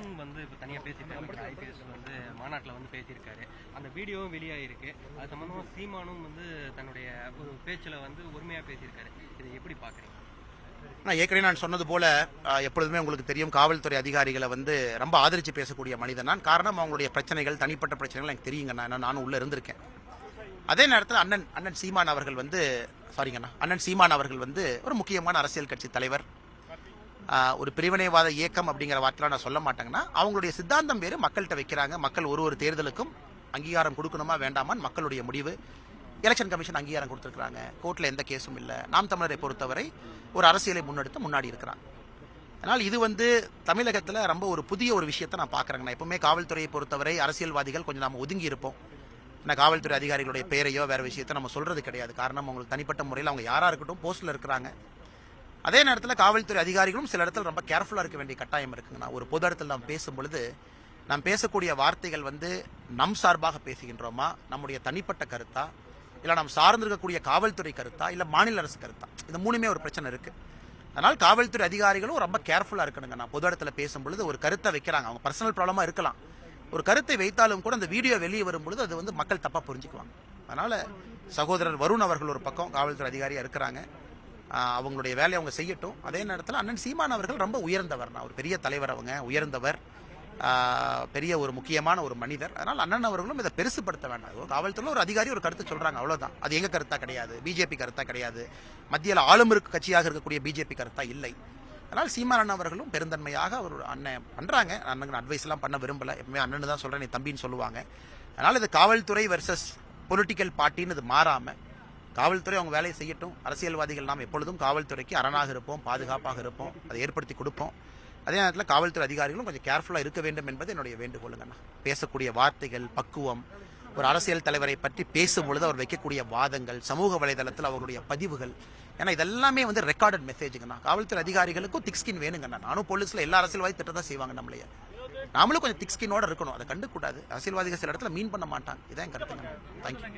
வருண் வந்து இப்போ தனியாக பேசியிருக்காரு, ஐபிஎஸ் வந்து மாநாட்டில் வந்து பேசியிருக்காரு. அந்த வீடியோவும் வெளியாகிருக்கு. அது சம்மந்தமாக சீமானும் வந்து தன்னுடைய ஒரு பேச்சில் வந்து உரிமையாக பேசியிருக்காரு. இதை எப்படி பார்க்குறீங்க? நான் ஏற்கனவே நான் சொன்னது போல எப்பொழுதுமே உங்களுக்கு தெரியும், காவல்துறை அதிகாரிகளை வந்து ரொம்ப ஆதரித்து பேசக்கூடிய மனிதன் நான். காரணம் அவங்களுடைய பிரச்சனைகள், தனிப்பட்ட பிரச்சனைகள் எனக்கு தெரியுங்கண்ணா, நானும் உள்ளே இருந்திருக்கேன். அதே நேரத்தில் அண்ணன் சீமான் அவர்கள் வந்து அண்ணன் சீமான் அவர்கள் வந்து ஒரு முக்கியமான அரசியல் கட்சி தலைவர். ஒரு பிரிவினைவாத இயக்கம் அப்படிங்கிற வார்த்தைலாம் நான் சொல்ல மாட்டேங்கன்னா, அவங்களுடைய சித்தாந்தம் வேறு, மக்கள்கிட்ட வைக்கிறாங்க. மக்கள் ஒரு தேர்தலுக்கும் அங்கீகாரம் கொடுக்கணுமா வேண்டாமான்னு மக்களுடைய முடிவு. எலெக்ஷன் கமிஷன் அங்கீகாரம் கொடுத்துருக்காங்க. கோர்ட்டில் எந்த கேஸும் இல்லை. நாம் தமிழரை பொறுத்தவரை ஒரு அரசியலை முன்னெடுத்து முன்னாடி இருக்கிறாங்க. அதனால் இது வந்து தமிழகத்தில் ரொம்ப ஒரு புதிய ஒரு விஷயத்தை நான் பார்க்குறேங்க. நான் எப்பவுமே காவல்துறையை பொறுத்தவரை அரசியல்வாதிகள் கொஞ்சம் நம்ம ஒதுங்கி இருப்போம். ஏன்னா காவல்துறை அதிகாரிகளுடைய பெயரையோ வேறு விஷயத்தை நம்ம சொல்கிறது கிடையாது. காரணம் அவங்களுக்கு தனிப்பட்ட முறையில் அவங்க யாராக இருக்கட்டும் போஸ்ட்டில் இருக்கிறாங்க. அதே நேரத்தில் காவல்துறை அதிகாரிகளும் சில இடத்துல ரொம்ப கேர்ஃபுல்லாக இருக்க வேண்டிய கட்டாயம் இருக்குங்கண்ணா. ஒரு பொது இடத்துல நாம் பேசும் பொழுது நாம் பேசக்கூடிய வார்த்தைகள் வந்து நம் சார்பாக பேசுகின்றோமா, நம்முடைய தனிப்பட்ட கருத்தா, இல்லை நாம் சார்ந்திருக்கக்கூடிய காவல்துறை கருத்தா, இல்லை மாநில அரசு கருத்தா, இந்த மூணுமே ஒரு பிரச்சனை இருக்குது. அதனால் காவல்துறை அதிகாரிகளும் ரொம்ப கேர்ஃபுல்லாக இருக்கணுங்க. நான் பொது இடத்துல பேசும் பொழுது ஒரு கருத்தை வைக்கிறாங்க, அவங்க பர்சனல் ப்ராப்ளமாக இருக்கலாம். ஒரு கருத்தை வைத்தாலும் கூட அந்த வீடியோ வெளியே வரும்பொழுது அது வந்து மக்கள் தப்பாக புரிஞ்சுக்குவாங்க. அதனால் சகோதரர் வருண் அவர்கள் ஒரு பக்கம் காவல்துறை அதிகாரியாக இருக்கிறாங்க, அவங்களுடைய வேலையை அவங்க செய்யட்டும். அதே நேரத்தில் அண்ணன் சீமான் அவர்கள் ரொம்ப உயர்ந்தவர், ஒரு பெரிய தலைவர், அவங்க உயர்ந்தவர், பெரிய ஒரு முக்கியமான ஒரு மனிதர். அதனால் அண்ணன் அவர்களும் இதை பெருசுப்படுத்த வேண்டாம். காவல்துறையில் ஒரு அதிகாரி ஒரு கருத்து சொல்கிறாங்க, அவ்வளோதான். அது எங்கள் கருத்தா கிடையாது, பிஜேபி கருத்தா கிடையாது, மத்தியில் ஆளும் கட்சியாக இருக்கக்கூடிய பிஜேபி கருத்தா இல்லை. அதனால் சீமான் அண்ணன் அவர்களும் பெருந்தன்மையாக அவர் அண்ணன் பண்ணுறாங்க. அண்ணனுக்கு அட்வைஸ்லாம் பண்ண விரும்பலை, எப்பவுமே அண்ணன் தான் சொல்கிறேன், நீ தம்பின்னு சொல்லுவாங்க. அதனால் இது காவல்துறை வெர்சஸ் பொலிட்டிக்கல் பார்ட்டின்னு இது மாறாமல் காவல்துறை அவங்க வேலையை செய்யட்டும். அரசியல்வாதிகள் நாம் எப்பொழுதும் காவல்துறைக்கு அரணாக இருப்போம், பாதுகாப்பாக இருப்போம், அதை ஏற்படுத்தி கொடுப்போம். அதே நேரத்தில் காவல்துறை அதிகாரிகளும் கொஞ்சம் கேர்ஃபுல்லாக இருக்க வேண்டும் என்பது என்னுடைய வேண்டுகோளுங்கண்ணா. பேசக்கூடிய வார்த்தைகள், பக்குவம், ஒரு அரசியல் தலைவரை பற்றி பேசும் பொழுது அவர் வைக்கக்கூடிய வாதங்கள், சமூக வலைதளத்தில் அவருடைய பதிவுகள், ஏன்னா இதெல்லாமே வந்து ரெக்கார்டட் மெசேஜுங்கண்ணா. காவல்துறை அதிகாரிகளுக்கும் திக் ஸ்கின் வேணுங்கண்ணா. நானும் போலீஸில் எல்லா அரசியல்வாதி திட்டம் தான் செய்வாங்க நம்மளையே. நாமளும் கொஞ்சம் திக் ஸ்கின்னோட இருக்கணும், அதை கண்டுக்கூடாது. அரசியல்வாதிகள் சில இடத்துல மீன் பண்ண மாட்டாங்க. இதான் கருத்துங்க. தேங்க்யூ.